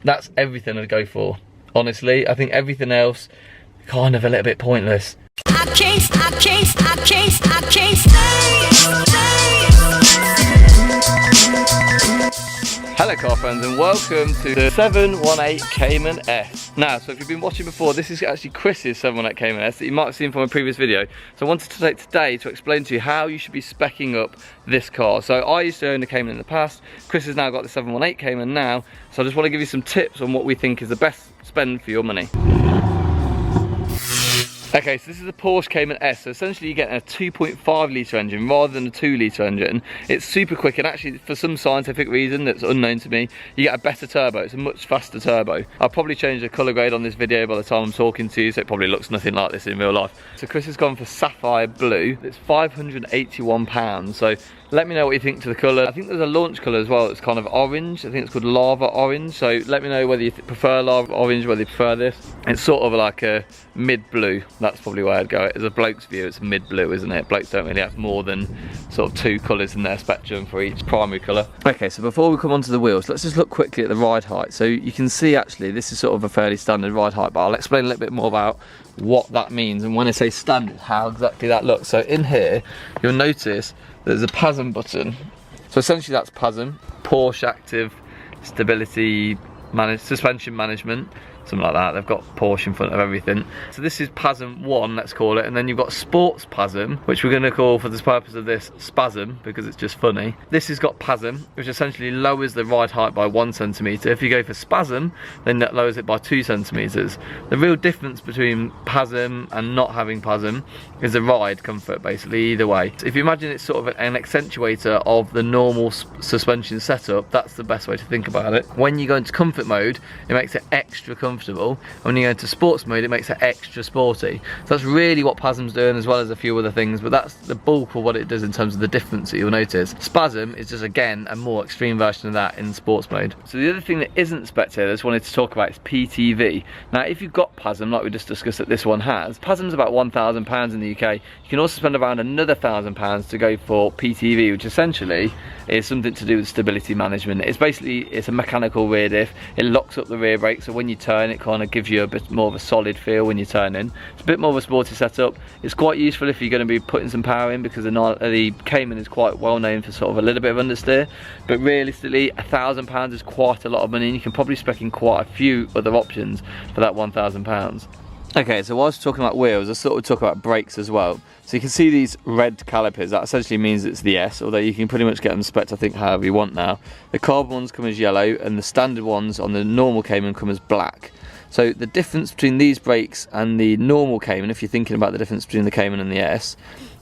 That's everything I'd go for. Honestly, I think everything else kind of a little bit pointless. I can't stay. Hello car friends and welcome to the 718 Cayman S. Now, so if you've been watching before, this is actually Chris's 718 Cayman S that you might have seen from a previous video. So I wanted to take today to explain to you how you should be speccing up this car. So I used to own the Cayman in the past. Chris has now got the 718 Cayman now. So I just want to give you some tips on what we think is the best spend for your money. Okay, so this is the Porsche Cayman S. So essentially you get a 2.5 litre engine rather than a 2 litre engine. It's super quick, and actually for some scientific reason that's unknown to me, you get a better turbo. It's a much faster turbo. I'll probably change the colour grade on this video by the time I'm talking to you, so it probably looks nothing like this in real life. So Chris has gone for sapphire blue. It's £581. So let me know what you think to the colour. I think there's a launch colour as well. It's kind of orange. I think it's called lava orange. So let me know whether you prefer lava orange, whether you prefer this. It's sort of like a mid blue. That's probably where I'd go. As a bloke's view, it's mid blue, isn't it? Blokes don't really have more than sort of 2 colours in their spectrum for each primary colour. Okay, so before we come onto the wheels, let's just look quickly at the ride height. So you can see actually this is sort of a fairly standard ride height, but I'll explain a little bit more about what that means, and when I say standard, how exactly that looks. So in here, you'll notice there's a PASM button. So essentially that's PASM, Porsche Active Stability Suspension Management, something like that. They've got Porsche in front of everything. So this is PASM 1, let's call it, and then you've got Sports PASM, which we're going to call, for the purpose of this, Spasm, because it's just funny. This has got PASM, which essentially lowers the ride height by 1 centimetre. If you go for Spasm, then that lowers it by 2 centimetres. The real difference between PASM and not having PASM is the ride comfort, basically, either way. So if you imagine it's sort of an accentuator of the normal suspension setup, that's the best way to think about it. When you go into comfort mode, it makes it extra comfortable. And when you go into sports mode, it makes it extra sporty. So that's really what PASM's doing, as well as a few other things, but that's the bulk of what it does in terms of the difference that you'll notice. Spasm is just, again, a more extreme version of that in sports mode. So the other thing that isn't spec here that I just wanted to talk about is PTV. Now, if you've got PASM, like we just discussed that this one has, PASM's about £1,000 in the UK. You can also spend around another £1,000 to go for PTV, which essentially is something to do with stability management. It's basically, it's a mechanical rear diff. It locks up the rear brake, so when you turn, it kind of gives you a bit more of a solid feel when you're turning. It's a bit more of a sporty setup. It's quite useful if you're going to be putting some power in, because the Cayman is quite well known for sort of a little bit of understeer. But realistically, £1,000 is quite a lot of money, and you can probably spec in quite a few other options for that £1,000. Okay, so whilst talking about wheels, I thought we'd talk about brakes as well. So you can see these red calipers. That essentially means it's the S, although you can pretty much get them spec'd, I think, however you want now. The carbon ones come as yellow, and the standard ones on the normal Cayman come as black. So the difference between these brakes and the normal Cayman, if you're thinking about the difference between the Cayman and the S,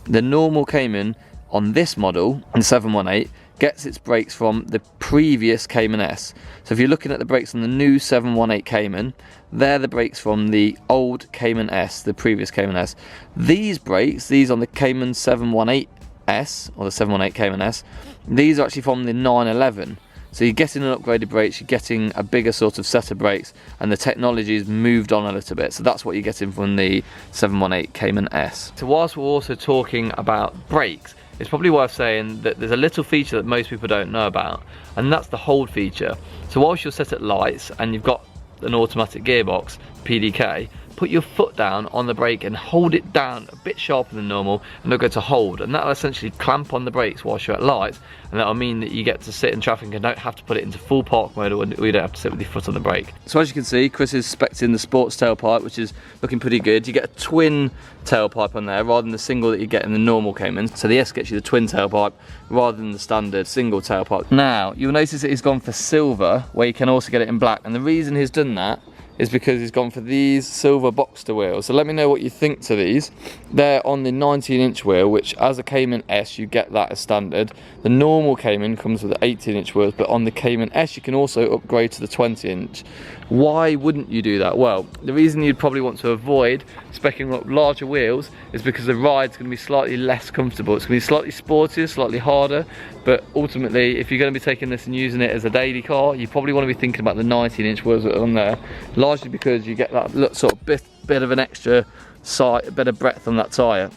the normal Cayman on this model, in 718, gets its brakes from the previous Cayman S. So if you're looking at the brakes on the new 718 Cayman, they're the brakes from the old Cayman S, the previous Cayman S. These brakes, these on the Cayman 718 S, or the 718 Cayman S, these are actually from the 911. So you're getting an upgraded brakes, you're getting a bigger sort of set of brakes, and the technology's moved on a little bit. So that's what you're getting from the 718 Cayman S. So whilst we're also talking about brakes, it's probably worth saying that there's a little feature that most people don't know about, and that's the hold feature. So whilst you're set at lights and you've got an automatic gearbox, PDK, put your foot down on the brake and hold it down a bit sharper than normal, and it'll go to hold, and that'll essentially clamp on the brakes whilst you're at lights, and that'll mean that you get to sit in traffic and don't have to put it into full park mode, or you don't have to sit with your foot on the brake. So as you can see, Chris is spec'd in the sports tailpipe, which is looking pretty good. You get a twin tailpipe on there rather than the single that you get in the normal Cayman. So the S gets you the twin tailpipe rather than the standard single tailpipe. Now, you'll notice that he's gone for silver, where you can also get it in black, and the reason he's done that is because he's gone for these silver Boxster wheels. So let me know what you think to these. They're on the 19-inch wheel, which as a Cayman S you get that as standard. The normal Cayman comes with the 18-inch wheels, but on the Cayman S you can also upgrade to the 20-inch. Why wouldn't you do that? Well, the reason you'd probably want to avoid speccing up larger wheels is because the ride's going to be slightly less comfortable. It's going to be slightly sportier, slightly harder, but ultimately if you're going to be taking this and using it as a daily car, you probably want to be thinking about the 19-inch wheels that are on there, largely because you get that sort of bit of an extra side, a bit of breadth on that tyre.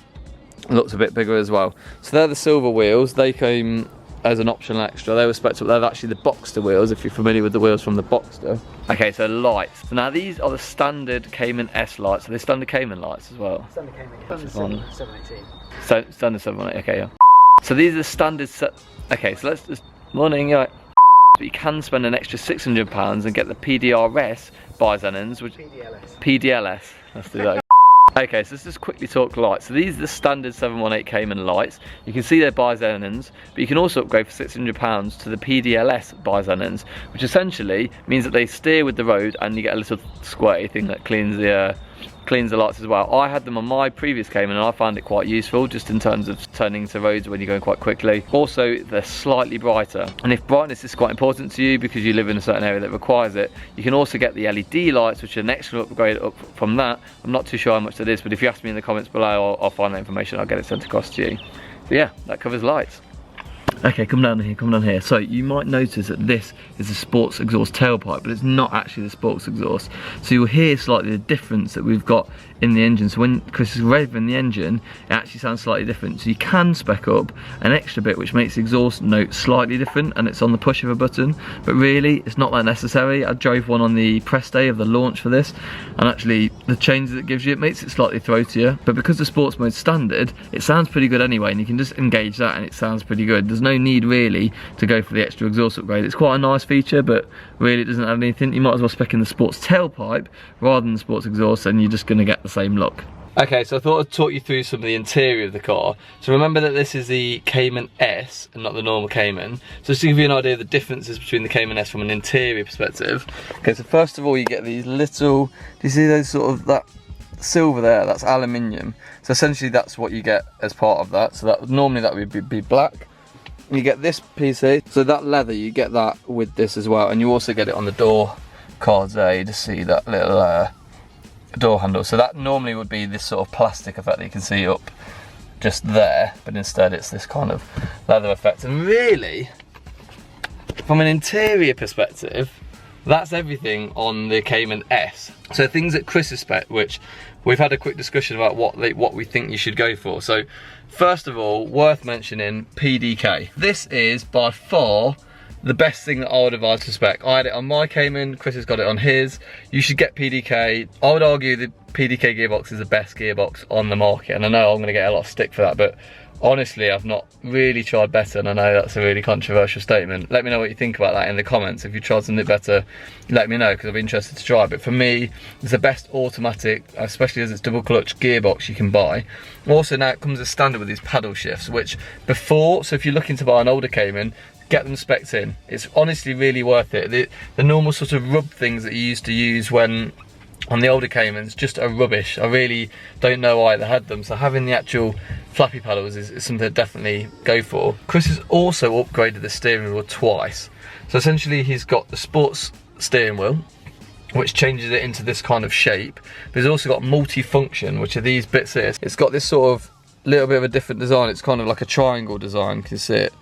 It looks a bit bigger as well. So they're the silver wheels. They came as an optional extra. They were spec'd up. They're actually the Boxster wheels, if you're familiar with the wheels from the Boxster. Okay, so lights. So now these are the standard Cayman S lights. Are they standard Cayman lights as well? Standard Cayman, yeah. Standard 718. So, standard 718, okay, yeah. So these are the standard okay, so let's just, morning, yeah. But you can spend an extra £600 and get the PDRS Bizenons, which PDLS. Let's do that. Okay, so let's just quickly talk lights. So these are the standard 718 Cayman lights. You can see they're Bizenons, but you can also upgrade for £600 to the PDLS Bizenons, which essentially means that they steer with the road and you get a little squirty thing that cleans the lights as well. I had them on my previous Cayman and I found it quite useful just in terms of turning to roads when you're going quite quickly. Also, they're slightly brighter, and if brightness is quite important to you because you live in a certain area that requires it, you can also get the LED lights, which are an extra upgrade up from that. I'm not too sure how much that is, but if you ask me in the comments below, I'll find that information, I'll get it sent across to you. So yeah, that covers lights. Okay, come down here, come down here. So you might notice that this is a sports exhaust tailpipe, but it's not actually the sports exhaust. So you'll hear slightly the difference that we've got in the engine. So when Chris is revving the engine, it actually sounds slightly different. So you can spec up an extra bit which makes the exhaust note slightly different, and it's on the push of a button, but really it's not that necessary. I drove one on the press day of the launch for this, and actually the changes it gives you, it makes it slightly throatier, but because the sports mode's standard, it sounds pretty good anyway, and you can just engage that and it sounds pretty good. There's no need really to go for the extra exhaust upgrade. It's quite a nice feature, but really it doesn't add anything. You might as well spec in the sports tailpipe rather than the sports exhaust, and you're just going to get the same look. Okay, so I thought I'd talk you through some of the interior of the car. So remember that this is the Cayman S and not the normal Cayman. So just to give you an idea of the differences between the Cayman S from an interior perspective. Okay, so first of all you get these little, do you see those sort of, that silver there, that's aluminium. So essentially that's what you get as part of that. So that normally that would be black. You get this piece here, so that leather, you get that with this as well, and you also get it on the door cards there. You just see that little door handle. So that normally would be this sort of plastic effect that you can see up just there, but instead it's this kind of leather effect. And really, from an interior perspective, that's everything on the Cayman S. So things that Chris has spec, which we've had a quick discussion about what we think you should go for. So first of all, worth mentioning PDK. This is by far the best thing that I would advise to spec. I had it on my Cayman, Chris has got it on his. You should get PDK. I would argue the PDK gearbox is the best gearbox on the market, and I know I'm gonna get a lot of stick for that, but honestly, I've not really tried better, and I know that's a really controversial statement. Let me know what you think about that in the comments. If you tried something better, let me know, because I'd be interested to try. But for me, it's the best automatic, especially as it's double clutch gearbox you can buy. Also now it comes as standard with these paddle shifts, which before, so if you're looking to buy an older Cayman, get them spec'd in. It's honestly really worth it. The normal sort of rub things that you used to use when on the older Caymans just are rubbish. I really don't know why they had them, so having the actual flappy paddles is something to definitely go for. Chris has also upgraded the steering wheel twice. So essentially he's got the sports steering wheel, which changes it into this kind of shape, but he's also got multi-function, which are these bits here. It's got this sort of little bit of a different design. It's kind of like a triangle design, you can see it.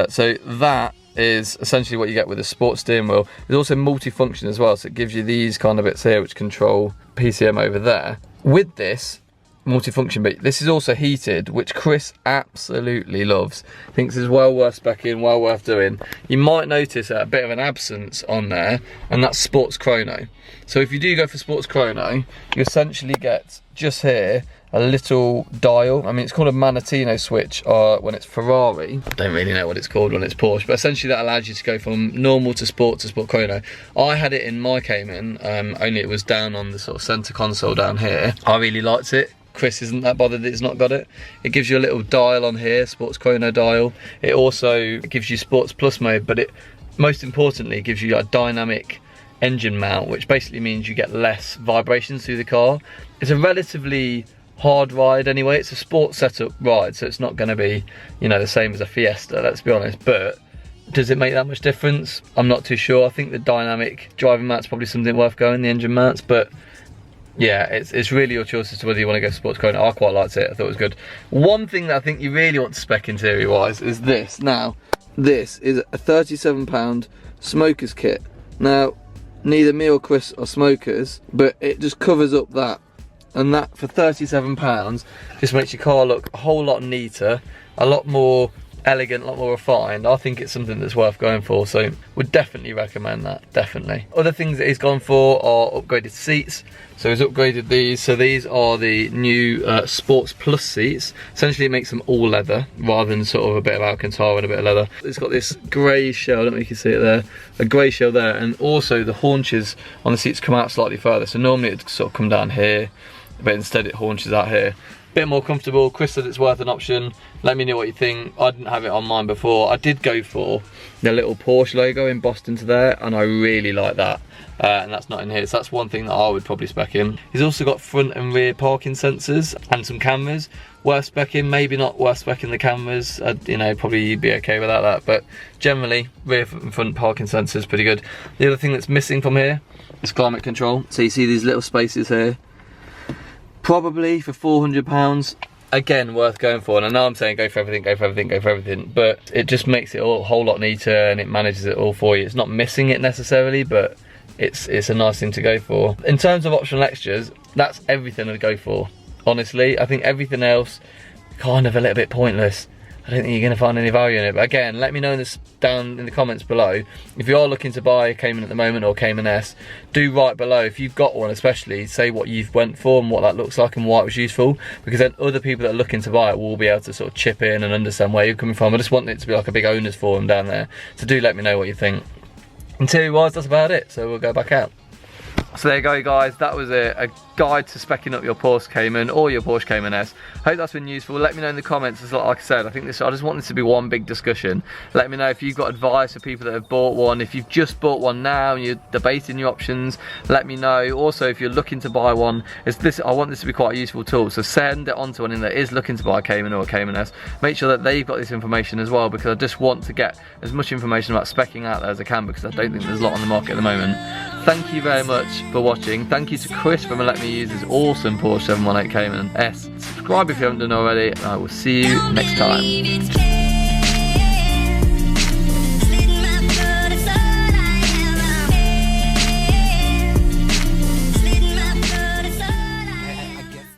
So that is essentially what you get with a sports steering wheel. There's also multi-function as well, so it gives you these kind of bits here which control PCM over there. With this multi-function bit, this is also heated, which Chris absolutely loves. Thinks is well worth specking, well worth doing. You might notice a bit of an absence on there, and that's sports chrono. So if you do go for sports chrono, you essentially get just here a little dial. I mean, it's called a Manatino switch when it's Ferrari. I don't really know what it's called when it's Porsche, but essentially that allows you to go from normal to sport chrono. I had it in my Cayman, only it was down on the sort of center console down here. I really liked it. Chris isn't that bothered that it's not got it. It gives you a little dial on here, sports chrono dial. It also gives you sports plus mode, but it most importantly gives you a dynamic engine mount, which basically means you get less vibrations through the car. It's a relatively hard ride anyway. It's a sport setup ride, so it's not going to be, you know, the same as a Fiesta, let's be honest. But does it make that much difference? I'm not too sure. I think the dynamic driving mount's probably something worth going, the engine mounts, but yeah, it's really your choice as to whether you want to go sports chrono. I quite liked it, I thought it was good. One thing that I think you really want to spec interior wise is this. Now, this is a £37 smoker's kit. Now, neither me or Chris are smokers, but it just covers up that. And that for £37 just makes your car look a whole lot neater, a lot more elegant, a lot more refined, I think it's something that's worth going for. So would definitely recommend that, definitely. Other things that he's gone for are upgraded seats. So he's upgraded these. So these are the new Sports Plus seats. Essentially it makes them all leather rather than sort of a bit of Alcantara and a bit of leather. It's got this grey shell, I don't know if you can see it there, a grey shell there, and also the haunches on the seats come out slightly further. So normally it'd sort of come down here, but instead it haunches out here. Bit more comfortable. Chris said it's worth an option. Let me know what you think. I didn't have it on mine before. I did go for the little Porsche logo embossed into there, and I really like that. And that's not in here, so that's one thing that I would probably spec in. He's also got front and rear parking sensors and some cameras. Worth specking, maybe not worth specking the cameras. You know, probably you'd be okay without that, but generally rear and front parking sensors pretty good. The other thing that's missing from here is climate control. So you see these little spaces here. Probably for £400, again, worth going for. And I know I'm saying go for everything, go for everything, go for everything, but it just makes it all a whole lot neater and it manages it all for you. It's not missing it necessarily, but it's a nice thing to go for. In terms of optional extras, that's everything I'd go for. Honestly, I think everything else, kind of a little bit pointless. I don't think you're going to find any value in it. But again, let me know down in the comments below. If you are looking to buy a Cayman at the moment or Cayman S, do write below. If you've got one especially, say what you've went for and what that looks like and why it was useful. Because then other people that are looking to buy it will be able to sort of chip in and understand where you're coming from. I just want it to be like a big owner's forum down there. So do let me know what you think. Interior-wise, that's about it. So we'll go back out. So there you go guys, that was a guide to specking up your Porsche Cayman or your Porsche Cayman S. Hope that's been useful. Let me know in the comments, as like I said, I just want this to be one big discussion. Let me know if you've got advice for people that have bought one. If you've just bought one now and you're debating your options, let me know. Also, if you're looking to buy one, I want this to be quite a useful tool, so send it on to anyone that is looking to buy a Cayman or a Cayman S. Make sure that they've got this information as well, because I just want to get as much information about specking out there as I can, because I don't think there's a lot on the market at the moment. Thank you very much for watching. Thank you to Chris for letting me use his awesome Porsche 718 Cayman S. Subscribe if you haven't done already, and I will see you next time.